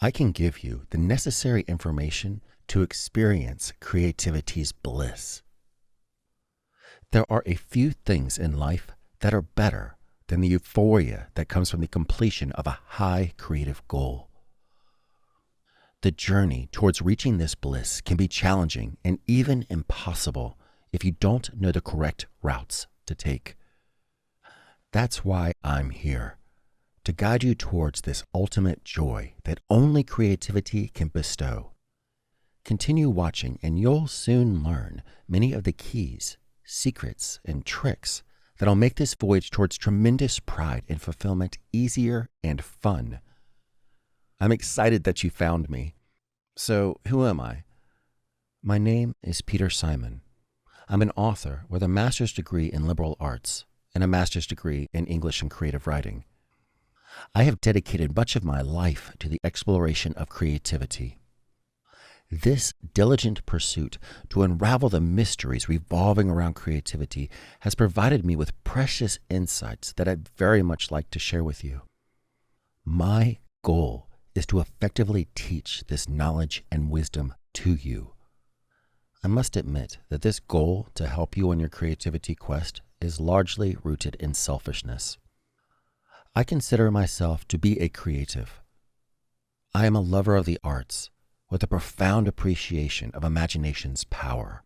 I can give you the necessary information to experience creativity's bliss. There are a few things in life that are better than the euphoria that comes from the completion of a high creative goal. The journey towards reaching this bliss can be challenging and even impossible if you don't know the correct routes to take. That's why I'm here, to guide you towards this ultimate joy that only creativity can bestow. Continue watching and you'll soon learn many of the keys, secrets, and tricks that'll make this voyage towards tremendous pride and fulfillment easier and fun. I'm excited that you found me. So, who am I? My name is Peter Simon. I'm an author with a master's degree in liberal arts and a master's degree in English and creative writing. I have dedicated much of my life to the exploration of creativity. This diligent pursuit to unravel the mysteries revolving around creativity has provided me with precious insights that I'd very much like to share with you. My goal is to effectively teach this knowledge and wisdom to you. I must admit that this goal to help you on your creativity quest is largely rooted in selfishness. I consider myself to be a creative. I am a lover of the arts with a profound appreciation of imagination's power.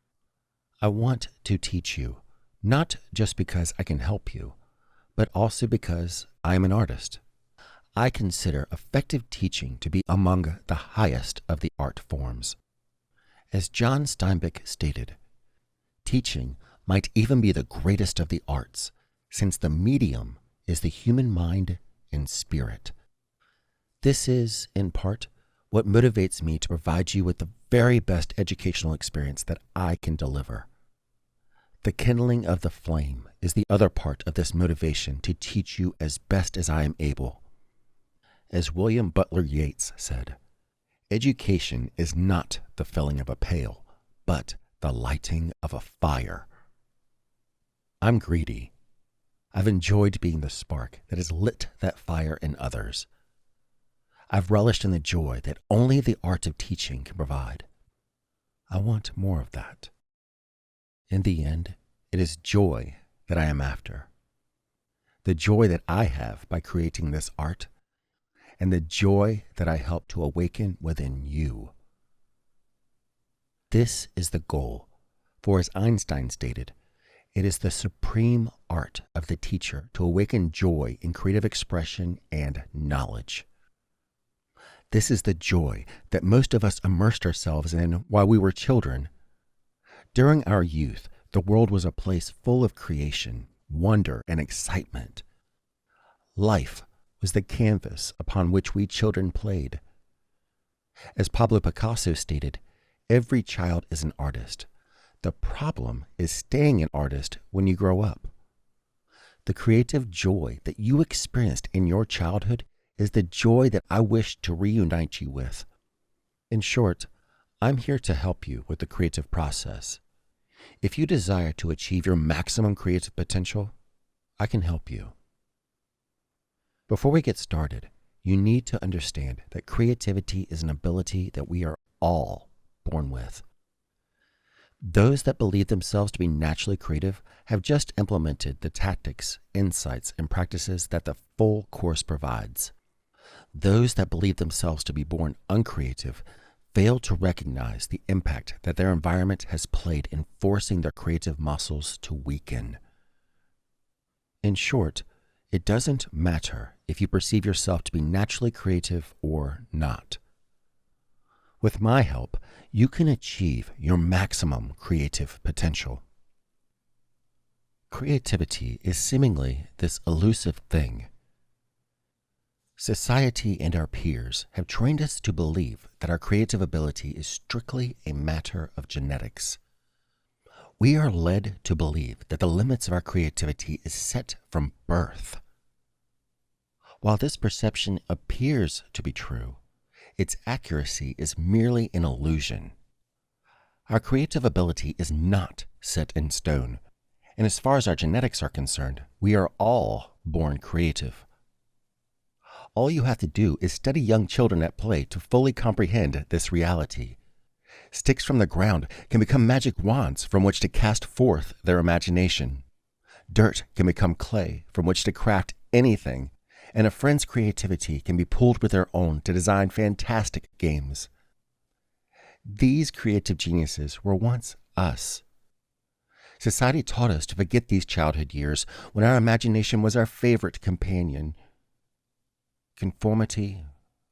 I want to teach you, not just because I can help you, but also because I am an artist. I consider effective teaching to be among the highest of the art forms. As John Steinbeck stated, teaching might even be the greatest of the arts, since the medium is the human mind and spirit. This is, in part, what motivates me to provide you with the very best educational experience that I can deliver. The kindling of the flame is the other part of this motivation to teach you as best as I am able. As William Butler Yeats said, education is not the filling of a pail, but the lighting of a fire. I'm greedy. I've enjoyed being the spark that has lit that fire in others. I've relished in the joy that only the art of teaching can provide. I want more of that. In the end, it is joy that I am after. The joy that I have by creating this art, and the joy that I help to awaken within you. This is the goal, for as Einstein stated, it is the supreme art of the teacher to awaken joy in creative expression and knowledge. This is the joy that most of us immersed ourselves in while we were children. During our youth, the world was a place full of creation, wonder, and excitement. Life was the canvas upon which we children played. As Pablo Picasso stated, every child is an artist. The problem is staying an artist when you grow up. The creative joy that you experienced in your childhood is the joy that I wish to reunite you with. In short, I'm here to help you with the creative process. If you desire to achieve your maximum creative potential, I can help you. Before we get started, you need to understand that creativity is an ability that we are all born with. Those that believe themselves to be naturally creative have just implemented the tactics, insights, and practices that the full course provides. Those that believe themselves to be born uncreative fail to recognize the impact that their environment has played in forcing their creative muscles to weaken. In short, it doesn't matter if you perceive yourself to be naturally creative or not. With my help, you can achieve your maximum creative potential. Creativity is seemingly this elusive thing. Society and our peers have trained us to believe that our creative ability is strictly a matter of genetics. We are led to believe that the limits of our creativity is set from birth. While this perception appears to be true, its accuracy is merely an illusion. Our creative ability is not set in stone, and as far as our genetics are concerned, we are all born creative. All you have to do is study young children at play to fully comprehend this reality. Sticks from the ground can become magic wands from which to cast forth their imagination. Dirt can become clay from which to craft anything, and a friend's creativity can be pooled with their own to design fantastic games. These creative geniuses were once us. Society taught us to forget these childhood years when our imagination was our favorite companion. Conformity,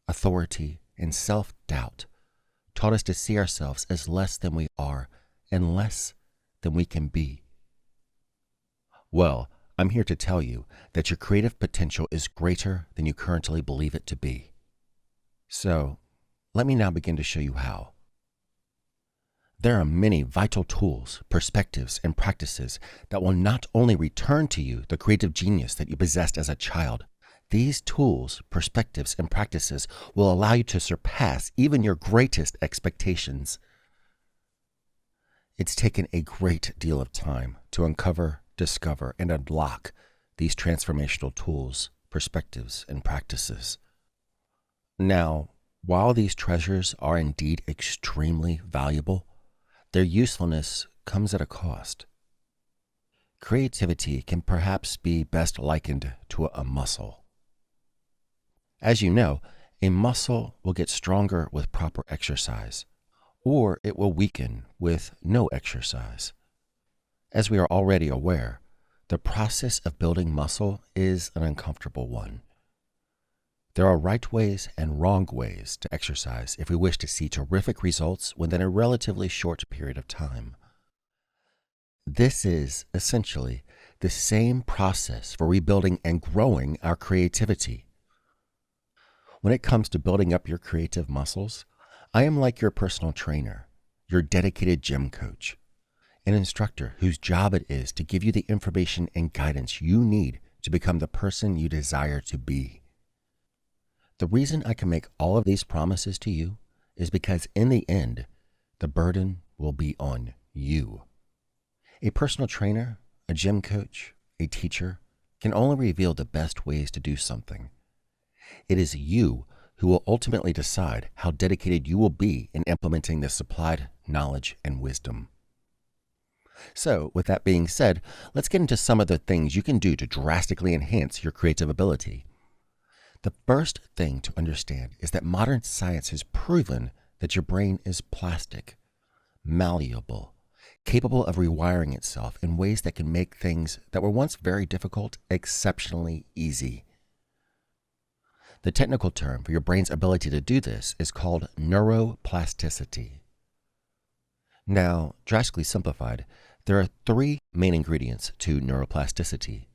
authority, and self-doubt taught us to see ourselves as less than we are and less than we can be. Well, I'm here to tell you that your creative potential is greater than you currently believe it to be. So, let me now begin to show you how. There are many vital tools, perspectives, and practices that will not only return to you the creative genius that you possessed as a child. These tools, perspectives, and practices will allow you to surpass even your greatest expectations. It's taken a great deal of time to uncover, discover, and unlock these transformational tools, perspectives, and practices. Now, while these treasures are indeed extremely valuable, their usefulness comes at a cost. Creativity can perhaps be best likened to a muscle. As you know, a muscle will get stronger with proper exercise, or it will weaken with no exercise. As we are already aware, the process of building muscle is an uncomfortable one. There are right ways and wrong ways to exercise if we wish to see terrific results within a relatively short period of time. This is, essentially, the same process for rebuilding and growing our creativity. When it comes to building up your creative muscles, I am like your personal trainer, your dedicated gym coach, an instructor whose job it is to give you the information and guidance you need to become the person you desire to be. The reason I can make all of these promises to you is because in the end, the burden will be on you. A personal trainer, a gym coach, a teacher can only reveal the best ways to do something. It is you who will ultimately decide how dedicated you will be in implementing the supplied knowledge and wisdom. So, with that being said, let's get into some of the things you can do to drastically enhance your creative ability. The first thing to understand is that modern science has proven that your brain is plastic, malleable, capable of rewiring itself in ways that can make things that were once very difficult exceptionally easy. The technical term for your brain's ability to do this is called neuroplasticity. Now, drastically simplified, there are three main ingredients to neuroplasticity.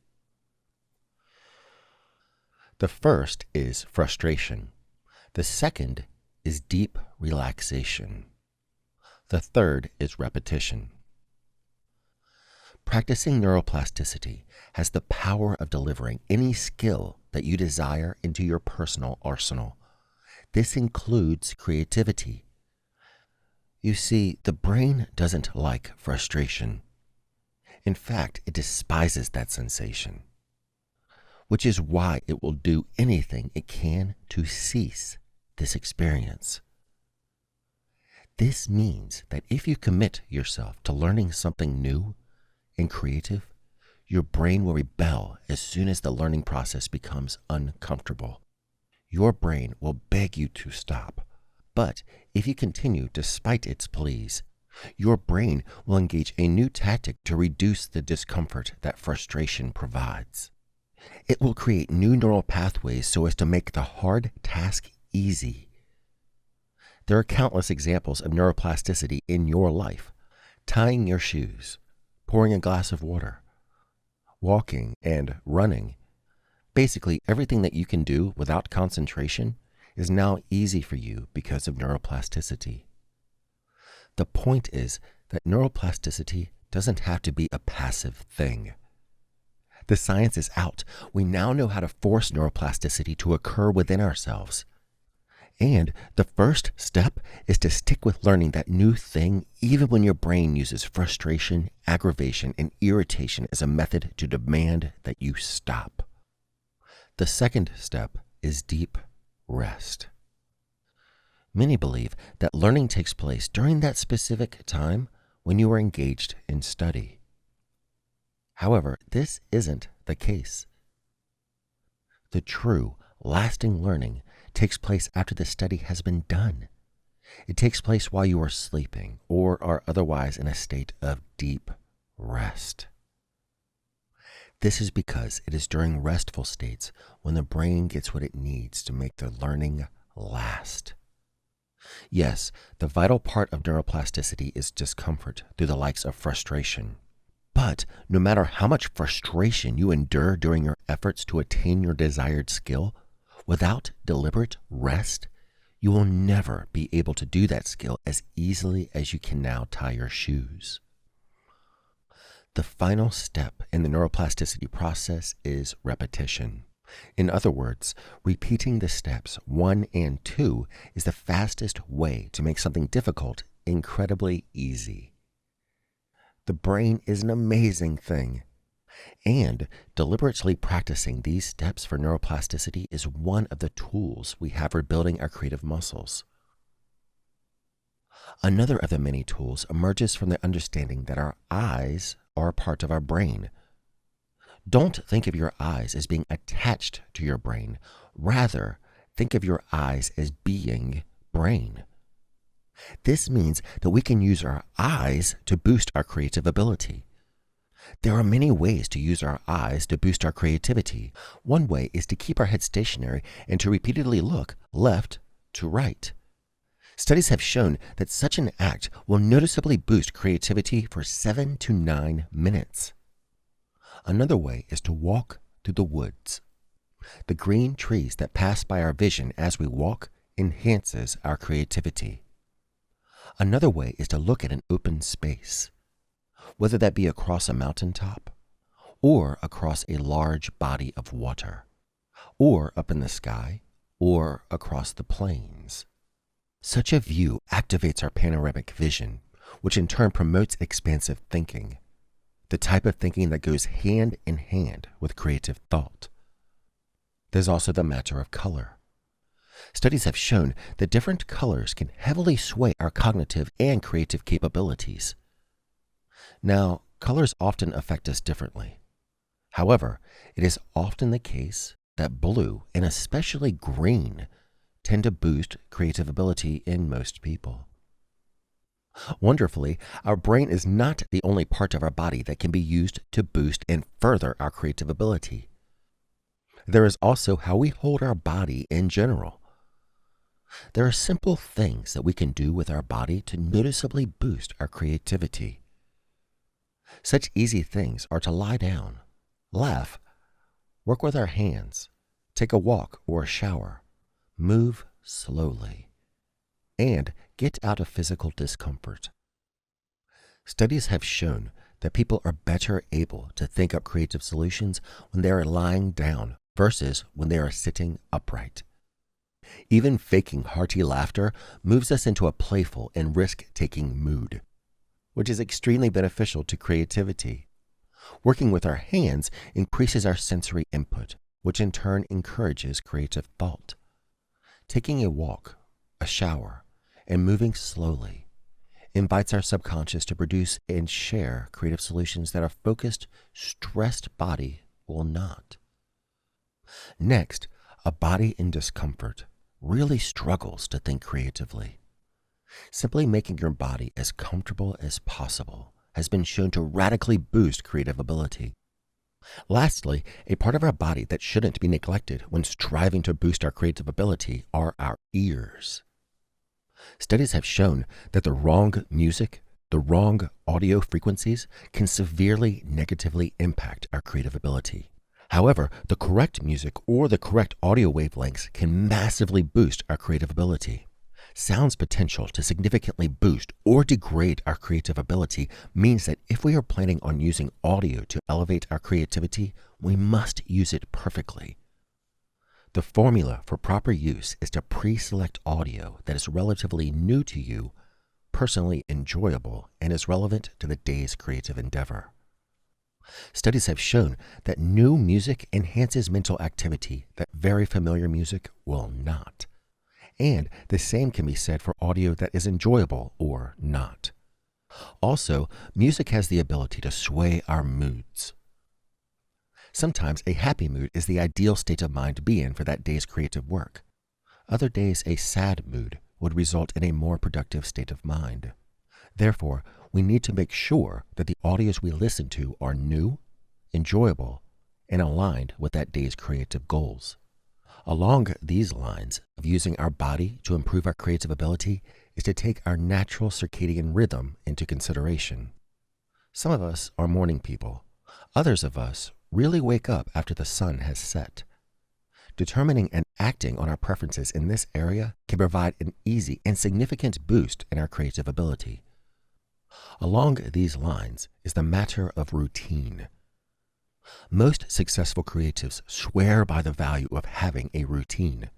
The first is frustration. The second is deep relaxation. The third is repetition. Practicing neuroplasticity has the power of delivering any skill that you desire into your personal arsenal. This includes creativity. You see, the brain doesn't like frustration. In fact, it despises that sensation, which is why it will do anything it can to cease this experience. This means that if you commit yourself to learning something new and creative, your brain will rebel as soon as the learning process becomes uncomfortable. Your brain will beg you to stop. But if you continue despite its pleas, your brain will engage a new tactic to reduce the discomfort that frustration provides. It will create new neural pathways so as to make the hard task easy. There are countless examples of neuroplasticity in your life. Tying your shoes, pouring a glass of water, walking and running. Basically, everything that you can do without concentration is now easy for you because of neuroplasticity. The point is that neuroplasticity doesn't have to be a passive thing. The science is out. We now know how to force neuroplasticity to occur within ourselves. And the first step is to stick with learning that new thing even when your brain uses frustration, aggravation, and irritation as a method to demand that you stop. The second step is deep rest. Many believe that learning takes place during that specific time when you are engaged in study. However, this isn't the case. The true, lasting learning takes place after the study has been done. It takes place while you are sleeping or are otherwise in a state of deep rest. This is because it is during restful states when the brain gets what it needs to make the learning last. Yes, the vital part of neuroplasticity is discomfort through the likes of frustration. But no matter how much frustration you endure during your efforts to attain your desired skill, without deliberate rest, you will never be able to do that skill as easily as you can now tie your shoes. The final step in the neuroplasticity process is repetition. In other words, repeating the steps 1 and 2 is the fastest way to make something difficult incredibly easy. The brain is an amazing thing, and deliberately practicing these steps for neuroplasticity is one of the tools we have for building our creative muscles. Another of the many tools emerges from the understanding that our eyes are a part of our brain. Don't think of your eyes as being attached to your brain. Rather, think of your eyes as being brain. This means that we can use our eyes to boost our creative ability. There are many ways to use our eyes to boost our creativity. One way is to keep our head stationary and to repeatedly look left to right. Studies have shown that such an act will noticeably boost creativity for 7 to 9 minutes. Another way is to walk through the woods. The green trees that pass by our vision as we walk enhances our creativity. Another way is to look at an open space, whether that be across a mountaintop, or across a large body of water, or up in the sky, or across the plains. Such a view activates our panoramic vision, which in turn promotes expansive thinking, the type of thinking that goes hand in hand with creative thought. There's also the matter of color. Studies have shown that different colors can heavily sway our cognitive and creative capabilities. Now, colors often affect us differently. However, it is often the case that blue, and especially green, tend to boost creative ability in most people. Wonderfully, our brain is not the only part of our body that can be used to boost and further our creative ability. There is also how we hold our body in general. There are simple things that we can do with our body to noticeably boost our creativity. Such easy things are to lie down, laugh, work with our hands, take a walk or a shower, move slowly, and get out of physical discomfort. Studies have shown that people are better able to think up creative solutions when they are lying down versus when they are sitting upright. Even faking hearty laughter moves us into a playful and risk-taking mood, which is extremely beneficial to creativity. Working with our hands increases our sensory input, which in turn encourages creative thought. Taking a walk, a shower, and moving slowly invites our subconscious to produce and share creative solutions that a focused, stressed body will not. Next, a body in discomfort really struggles to think creatively. Simply making your body as comfortable as possible has been shown to radically boost creative ability. Lastly, a part of our body that shouldn't be neglected when striving to boost our creative ability are our ears. Studies have shown that the wrong music, the wrong audio frequencies can severely negatively impact our creative ability. However, the correct music or the correct audio wavelengths can massively boost our creative ability. Sound's potential to significantly boost or degrade our creative ability means that if we are planning on using audio to elevate our creativity, we must use it perfectly. The formula for proper use is to pre-select audio that is relatively new to you, personally enjoyable, and is relevant to the day's creative endeavor. Studies have shown that new music enhances mental activity that very familiar music will not. And the same can be said for audio that is enjoyable or not. Also, music has the ability to sway our moods. Sometimes a happy mood is the ideal state of mind to be in for that day's creative work. Other days, a sad mood would result in a more productive state of mind. Therefore, we need to make sure that the audios we listen to are new, enjoyable, and aligned with that day's creative goals. Along these lines of using our body to improve our creative ability is to take our natural circadian rhythm into consideration. Some of us are morning people. Others of us really wake up after the sun has set. Determining and acting on our preferences in this area can provide an easy and significant boost in our creative ability. Along these lines is the matter of routine. Most successful creatives swear by the value of having a routine.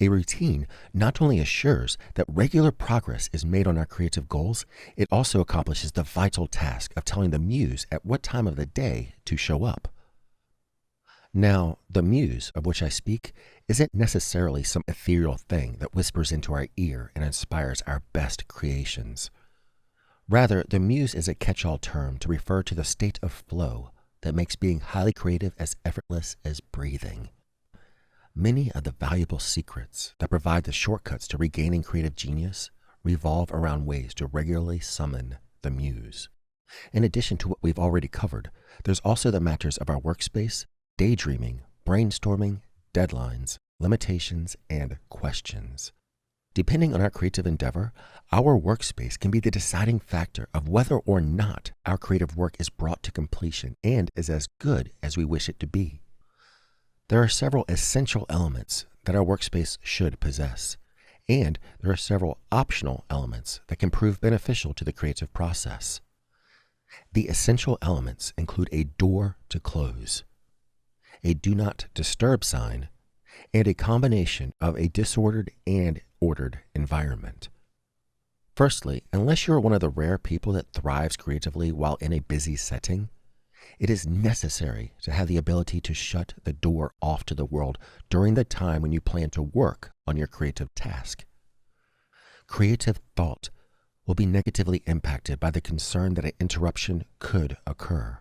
A routine not only assures that regular progress is made on our creative goals, it also accomplishes the vital task of telling the muse at what time of the day to show up. Now, the muse of which I speak isn't necessarily some ethereal thing that whispers into our ear and inspires our best creations. Rather, the muse is a catch-all term to refer to the state of flow that makes being highly creative as effortless as breathing. Many of the valuable secrets that provide the shortcuts to regaining creative genius revolve around ways to regularly summon the muse. In addition to what we've already covered, there's also the matters of our workspace, daydreaming, brainstorming, deadlines, limitations, and questions. Depending on our creative endeavor, our workspace can be the deciding factor of whether or not our creative work is brought to completion and is as good as we wish it to be. There are several essential elements that our workspace should possess, and there are several optional elements that can prove beneficial to the creative process. The essential elements include a door to close, a do not disturb sign, and a combination of a disordered and ordered environment. Firstly, unless you're one of the rare people that thrives creatively while in a busy setting, it is necessary to have the ability to shut the door off to the world during the time when you plan to work on your creative task. Creative thought will be negatively impacted by the concern that an interruption could occur.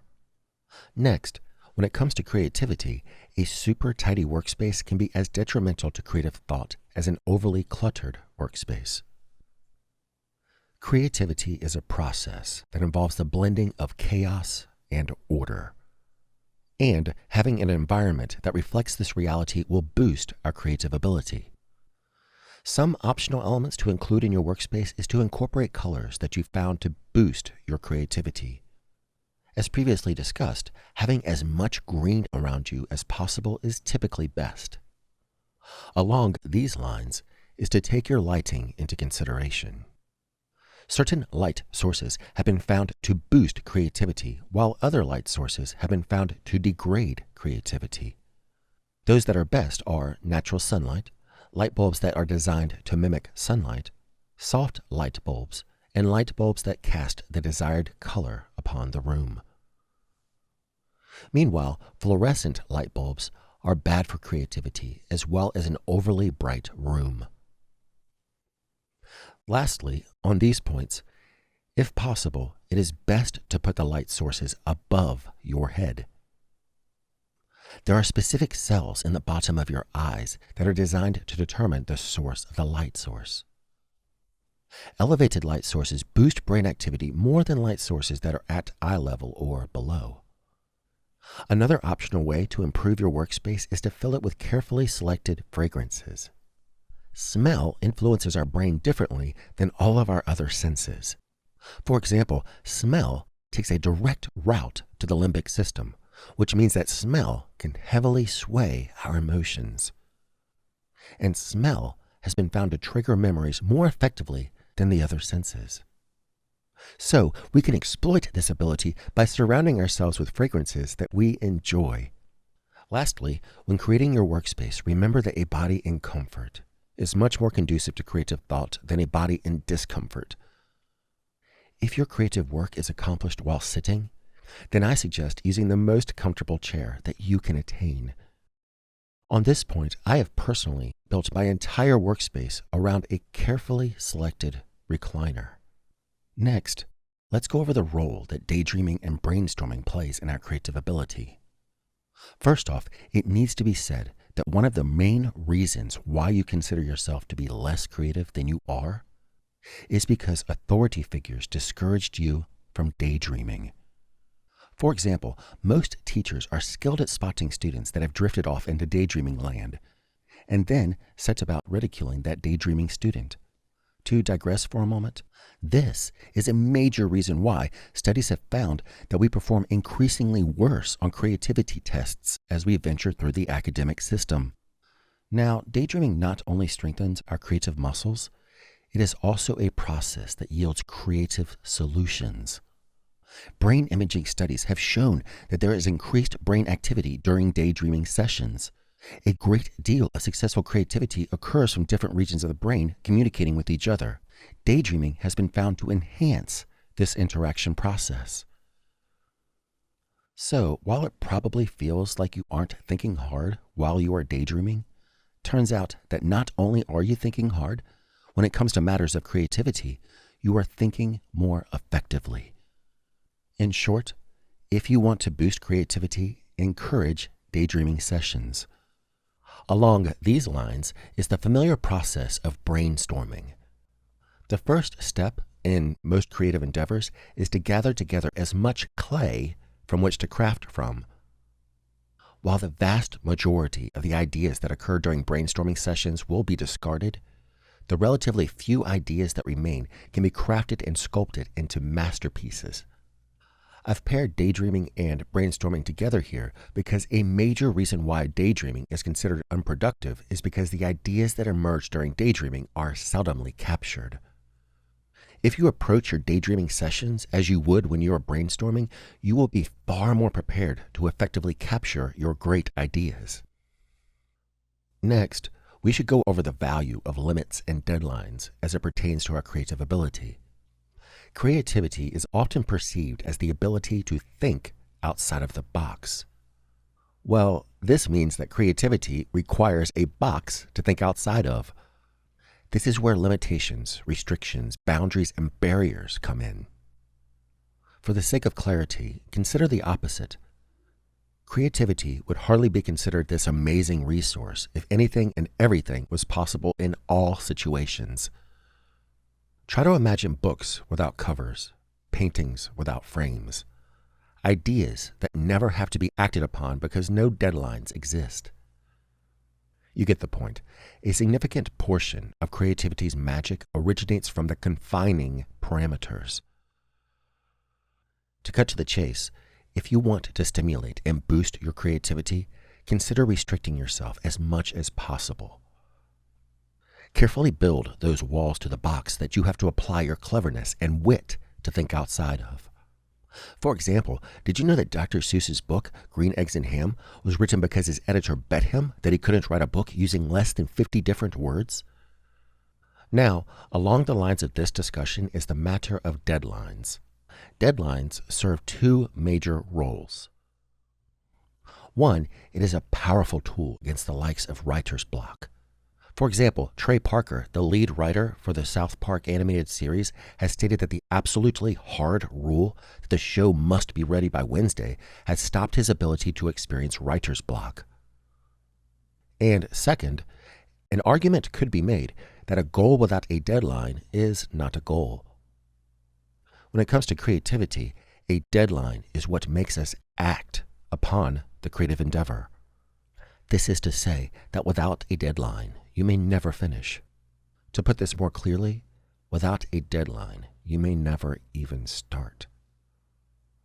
Next, when it comes to creativity, a super tidy workspace can be as detrimental to creative thought as an overly cluttered workspace. Creativity is a process that involves the blending of chaos and order. And having an environment that reflects this reality will boost our creative ability. Some optional elements to include in your workspace is to incorporate colors that you found to boost your creativity. As previously discussed, having as much green around you as possible is typically best. Along these lines is to take your lighting into consideration. Certain light sources have been found to boost creativity, while other light sources have been found to degrade creativity. Those that are best are natural sunlight, light bulbs that are designed to mimic sunlight, soft light bulbs, and light bulbs that cast the desired color upon the room. Meanwhile, fluorescent light bulbs are bad for creativity as well as an overly bright room. Lastly, on these points, if possible, it is best to put the light sources above your head. There are specific cells in the bottom of your eyes that are designed to determine the source of the light source. Elevated light sources boost brain activity more than light sources that are at eye level or below. Another optional way to improve your workspace is to fill it with carefully selected fragrances. Smell influences our brain differently than all of our other senses. For example, smell takes a direct route to the limbic system, which means that smell can heavily sway our emotions. And smell has been found to trigger memories more effectively than the other senses. So we can exploit this ability by surrounding ourselves with fragrances that we enjoy. Lastly, when creating your workspace, remember that a body in comfort is much more conducive to creative thought than a body in discomfort. If your creative work is accomplished while sitting, then I suggest using the most comfortable chair that you can attain. On this point, I have personally built my entire workspace around a carefully selected recliner. Next, let's go over the role that daydreaming and brainstorming plays in our creative ability. First off, it needs to be said that one of the main reasons why you consider yourself to be less creative than you are is because authority figures discouraged you from daydreaming. For example, most teachers are skilled at spotting students that have drifted off into daydreaming land, and then set about ridiculing that daydreaming student. To digress for a moment, this is a major reason why studies have found that we perform increasingly worse on creativity tests as we venture through the academic system. Now, daydreaming not only strengthens our creative muscles, it is also a process that yields creative solutions. Brain imaging studies have shown that there is increased brain activity during daydreaming sessions. A great deal of successful creativity occurs from different regions of the brain communicating with each other. Daydreaming has been found to enhance this interaction process. So, while it probably feels like you aren't thinking hard while you are daydreaming, turns out that not only are you thinking hard, when it comes to matters of creativity, you are thinking more effectively. In short, if you want to boost creativity, encourage daydreaming sessions. Along these lines is the familiar process of brainstorming. The first step in most creative endeavors is to gather together as much clay from which to craft from. While the vast majority of the ideas that occur during brainstorming sessions will be discarded, the relatively few ideas that remain can be crafted and sculpted into masterpieces. I've paired daydreaming and brainstorming together here because a major reason why daydreaming is considered unproductive is because the ideas that emerge during daydreaming are seldomly captured. If you approach your daydreaming sessions as you would when you are brainstorming, you will be far more prepared to effectively capture your great ideas. Next, we should go over the value of limits and deadlines as it pertains to our creative ability. Creativity is often perceived as the ability to think outside of the box. Well, this means that creativity requires a box to think outside of. This is where limitations, restrictions, boundaries, and barriers come in. For the sake of clarity, consider the opposite. Creativity would hardly be considered this amazing resource if anything and everything was possible in all situations. Try to imagine books without covers, paintings without frames, ideas that never have to be acted upon because no deadlines exist. You get the point. A significant portion of creativity's magic originates from the confining parameters. To cut to the chase, if you want to stimulate and boost your creativity, consider restricting yourself as much as possible. Carefully build those walls to the box that you have to apply your cleverness and wit to think outside of. For example, did you know that Dr. Seuss's book, Green Eggs and Ham, was written because his editor bet him that he couldn't write a book using less than 50 different words? Now, along the lines of this discussion is the matter of deadlines. Deadlines serve two major roles. One, it is a powerful tool against the likes of writer's block. For example, Trey Parker, the lead writer for the South Park animated series, has stated that the absolutely hard rule that the show must be ready by Wednesday has stopped his ability to experience writer's block. And second, an argument could be made that a goal without a deadline is not a goal. When it comes to creativity, a deadline is what makes us act upon the creative endeavor. This is to say that without a deadline, you may never finish. To put this more clearly, without a deadline, you may never even start.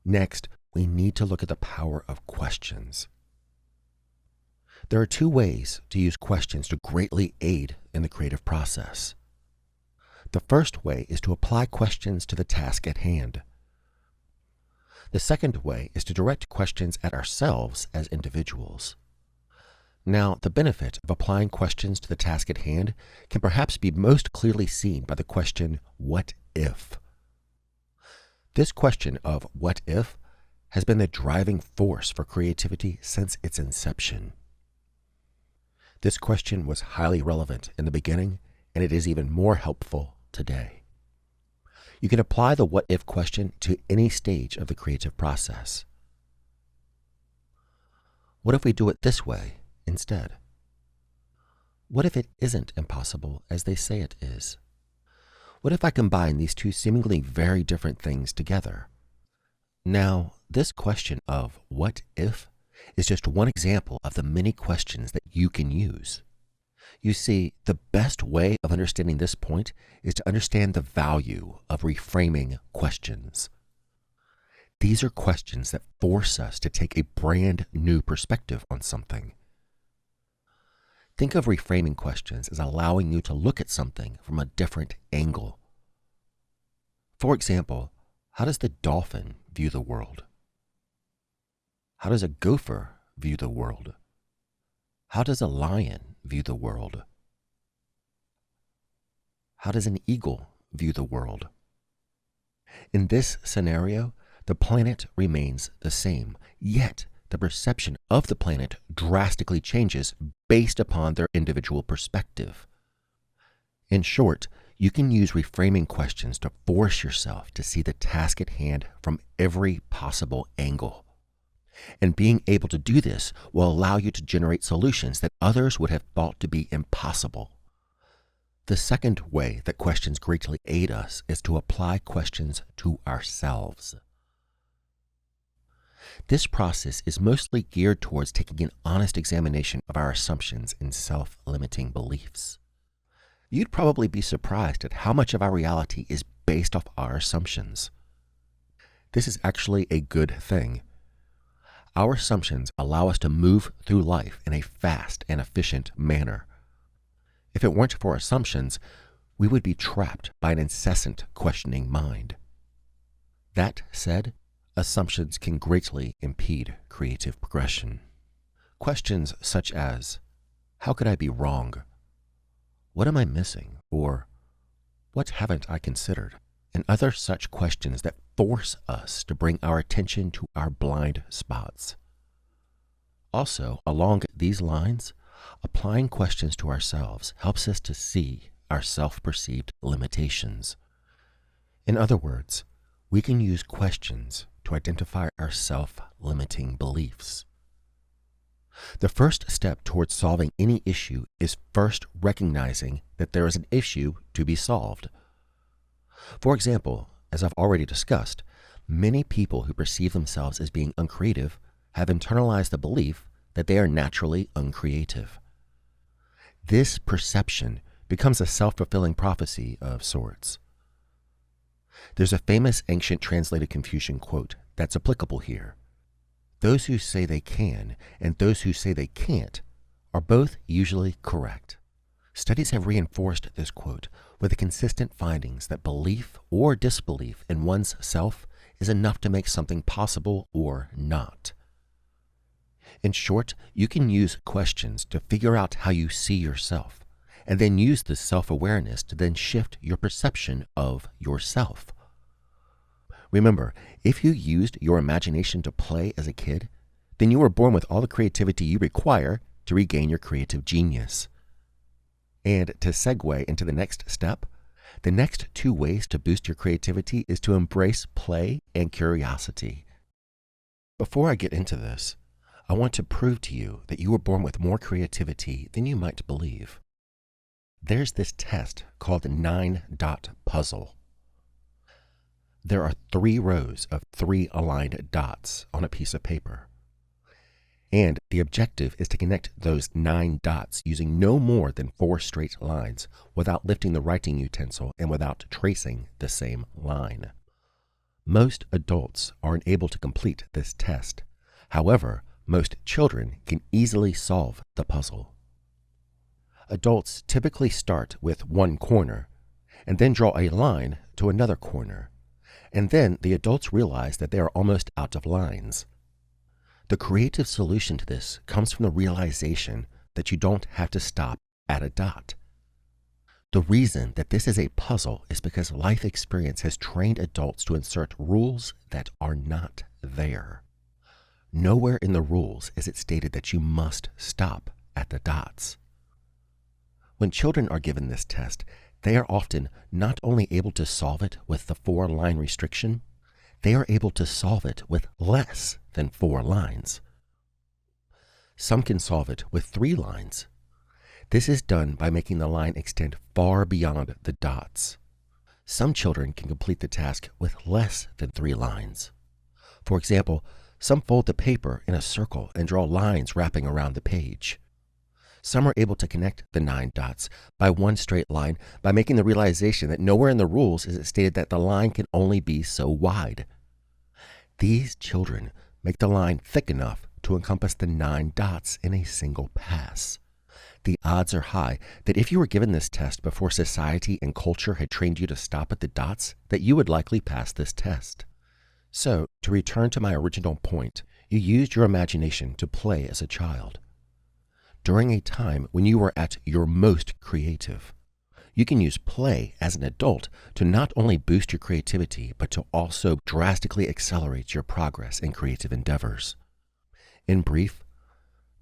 Next, we need to look at the power of questions. There are two ways to use questions to greatly aid in the creative process. The first way is to apply questions to the task at hand. The second way is to direct questions at ourselves as individuals. Now, the benefit of applying questions to the task at hand can perhaps be most clearly seen by the question, what if? This question of what if has been the driving force for creativity since its inception. This question was highly relevant in the beginning, and it is even more helpful today. You can apply the what-if question to any stage of the creative process. What if we do it this way instead? What if it isn't impossible as they say it is? What if I combine these two seemingly very different things together? Now, this question of what if is just one example of the many questions that you can use. You see, the best way of understanding this point is to understand the value of reframing questions. These are questions that force us to take a brand new perspective on something. Think of reframing questions as allowing you to look at something from a different angle. For example, how does the dolphin view the world? How does a gopher view the world? How does a lion view the world? How does an eagle view the world? In this scenario, the planet remains the same, yet the perception of the planet drastically changes based upon their individual perspective. In short, you can use reframing questions to force yourself to see the task at hand from every possible angle. And being able to do this will allow you to generate solutions that others would have thought to be impossible. The second way that questions greatly aid us is to apply questions to ourselves. This process is mostly geared towards taking an honest examination of our assumptions and self-limiting beliefs. You'd probably be surprised at how much of our reality is based off our assumptions. This is actually a good thing. Our assumptions allow us to move through life in a fast and efficient manner. If it weren't for assumptions, we would be trapped by an incessant questioning mind. That said, assumptions can greatly impede creative progression. Questions such as, how could I be wrong? What am I missing? Or, what haven't I considered? And other such questions that force us to bring our attention to our blind spots. Also, along these lines, applying questions to ourselves helps us to see our self-perceived limitations. In other words, we can use questions to identify our self-limiting beliefs. The first step towards solving any issue is first recognizing that there is an issue to be solved. For example, as I've already discussed, many people who perceive themselves as being uncreative have internalized the belief that they are naturally uncreative. This perception becomes a self-fulfilling prophecy of sorts. There's a famous ancient translated Confucian quote that's applicable here. Those who say they can and those who say they can't are both usually correct. Studies have reinforced this quote with the consistent findings that belief or disbelief in one's self is enough to make something possible or not. In short, you can use questions to figure out how you see yourself, and then use this self-awareness to then shift your perception of yourself. Remember, if you used your imagination to play as a kid, then you were born with all the creativity you require to regain your creative genius. And to segue into the next step, the next two ways to boost your creativity is to embrace play and curiosity. Before I get into this, I want to prove to you that you were born with more creativity than you might believe. There's this test called the 9-dot puzzle. There are 3 rows of 3 aligned dots on a piece of paper. And the objective is to connect those 9 dots using no more than 4 straight lines without lifting the writing utensil and without tracing the same line. Most adults aren't able to complete this test. However, most children can easily solve the puzzle. Adults typically start with one corner and then draw a line to another corner. And then the adults realize that they are almost out of lines. The creative solution to this comes from the realization that you don't have to stop at a dot. The reason that this is a puzzle is because life experience has trained adults to insert rules that are not there. Nowhere in the rules is it stated that you must stop at the dots. When children are given this test, they are often not only able to solve it with the 4-line restriction, they are able to solve it with less than 4 lines. Some can solve it with 3 lines. This is done by making the line extend far beyond the dots. Some children can complete the task with less than 3 lines. For example, some fold the paper in a circle and draw lines wrapping around the page. Some are able to connect the 9 dots by one straight line by making the realization that nowhere in the rules is it stated that the line can only be so wide. These children make the line thick enough to encompass the 9 dots in a single pass. The odds are high that if you were given this test before society and culture had trained you to stop at the dots, that you would likely pass this test. So, to return to my original point, you used your imagination to play as a child. During a time when you were at your most creative, you can use play as an adult to not only boost your creativity, but to also drastically accelerate your progress in creative endeavors. In brief,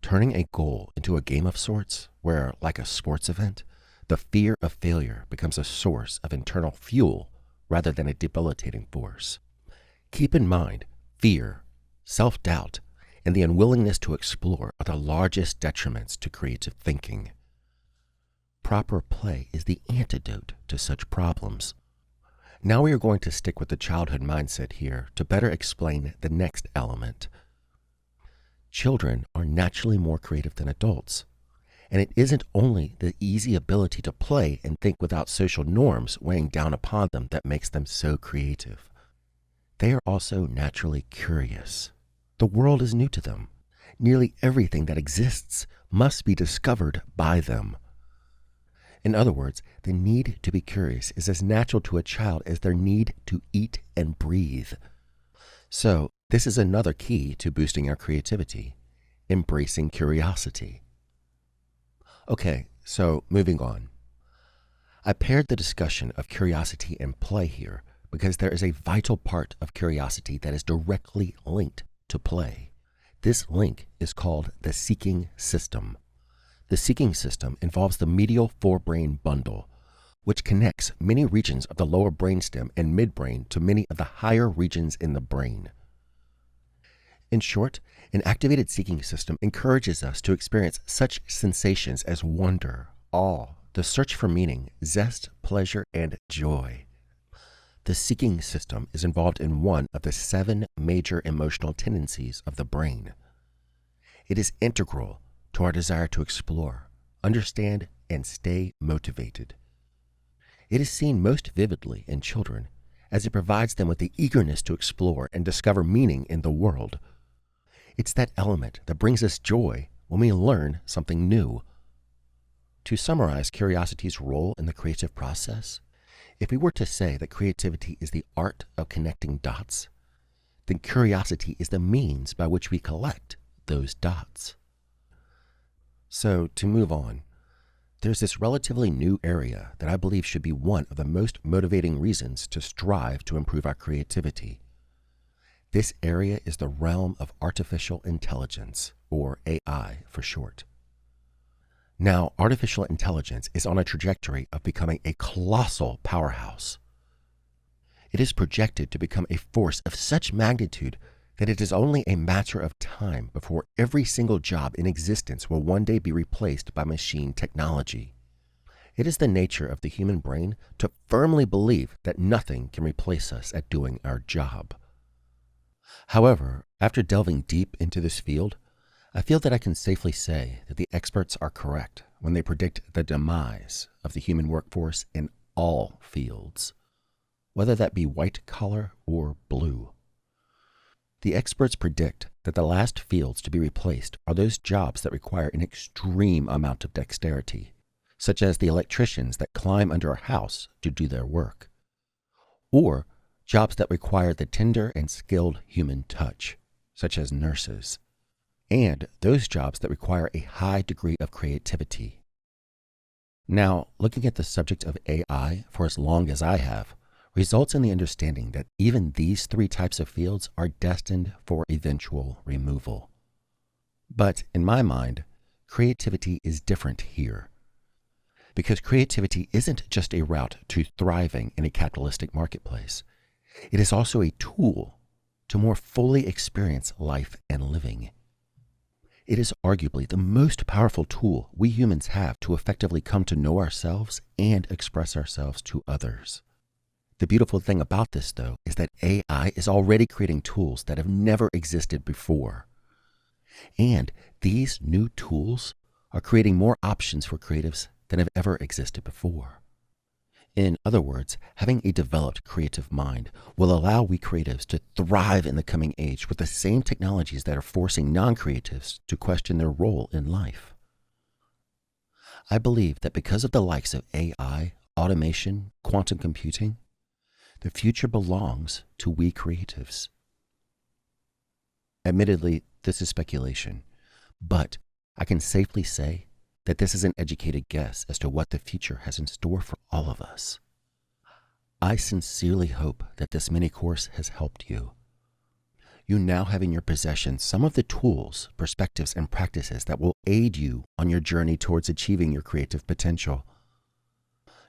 turning a goal into a game of sorts, where, like a sports event, the fear of failure becomes a source of internal fuel rather than a debilitating force. Keep in mind, fear, self-doubt, and the unwillingness to explore are the largest detriments to creative thinking. Proper play is the antidote to such problems. Now we are going to stick with the childhood mindset here to better explain the next element. Children are naturally more creative than adults, and it isn't only the easy ability to play and think without social norms weighing down upon them that makes them so creative. They are also naturally curious. The world is new to them. Nearly everything that exists must be discovered by them. In other words, the need to be curious is as natural to a child as their need to eat and breathe. So, this is another key to boosting our creativity, embracing curiosity. Okay, so moving on. I paired the discussion of curiosity and play here because there is a vital part of curiosity that is directly linked to play. This link is called the seeking system. The seeking system involves the medial forebrain bundle, which connects many regions of the lower brainstem and midbrain to many of the higher regions in the brain. In short, an activated seeking system encourages us to experience such sensations as wonder, awe, the search for meaning, zest, pleasure, and joy. The seeking system is involved in one of the 7 major emotional tendencies of the brain. It is integral to our desire to explore, understand, and stay motivated. It is seen most vividly in children, as it provides them with the eagerness to explore and discover meaning in the world. It's that element that brings us joy when we learn something new. To summarize curiosity's role in the creative process, if we were to say that creativity is the art of connecting dots, then curiosity is the means by which we collect those dots. So, to move on, there's this relatively new area that I believe should be one of the most motivating reasons to strive to improve our creativity. This area is the realm of artificial intelligence, or AI for short. Now, artificial intelligence is on a trajectory of becoming a colossal powerhouse. It is projected to become a force of such magnitude that it is only a matter of time before every single job in existence will one day be replaced by machine technology. It is the nature of the human brain to firmly believe that nothing can replace us at doing our job. However, after delving deep into this field, I feel that I can safely say that the experts are correct when they predict the demise of the human workforce in all fields, whether that be white collar or blue. The experts predict that the last fields to be replaced are those jobs that require an extreme amount of dexterity, such as the electricians that climb under a house to do their work, or jobs that require the tender and skilled human touch, such as nurses, and those jobs that require a high degree of creativity. Now, looking at the subject of AI for as long as I have, results in the understanding that even these three types of fields are destined for eventual removal. But in my mind, creativity is different here. Because creativity isn't just a route to thriving in a capitalistic marketplace. It is also a tool to more fully experience life and living. It is arguably the most powerful tool we humans have to effectively come to know ourselves and express ourselves to others. The beautiful thing about this, though, is that AI is already creating tools that have never existed before. And these new tools are creating more options for creatives than have ever existed before. In other words, having a developed creative mind will allow we creatives to thrive in the coming age with the same technologies that are forcing non-creatives to question their role in life. I believe that because of the likes of AI, automation, quantum computing, the future belongs to we creatives. Admittedly, this is speculation, but I can safely say that this is an educated guess as to what the future has in store for all of us. I sincerely hope that this mini course has helped you. You now have in your possession some of the tools, perspectives, and practices that will aid you on your journey towards achieving your creative potential.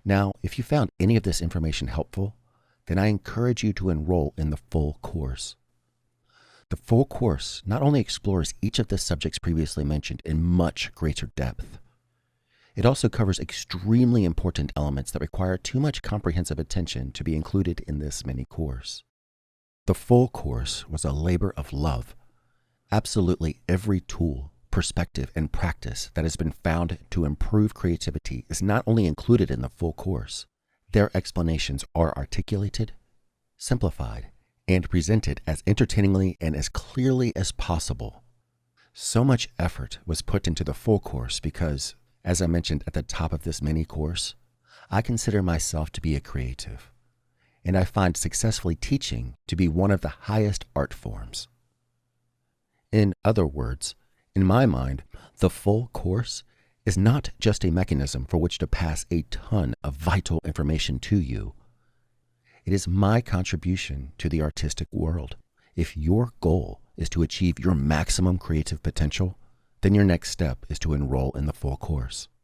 Now, if you found any of this information helpful, then I encourage you to enroll in the full course. The full course not only explores each of the subjects previously mentioned in much greater depth, it also covers extremely important elements that require too much comprehensive attention to be included in this mini course. The full course was a labor of love. Absolutely every tool, perspective, and practice that has been found to improve creativity is not only included in the full course, their explanations are articulated, simplified, and presented as entertainingly and as clearly as possible. So much effort was put into the full course because, as I mentioned at the top of this mini course, I consider myself to be a creative, and I find successfully teaching to be one of the highest art forms. In other words, in my mind, the full course is not just a mechanism for which to pass a ton of vital information to you. It is my contribution to the artistic world. If your goal is to achieve your maximum creative potential, then your next step is to enroll in the full course.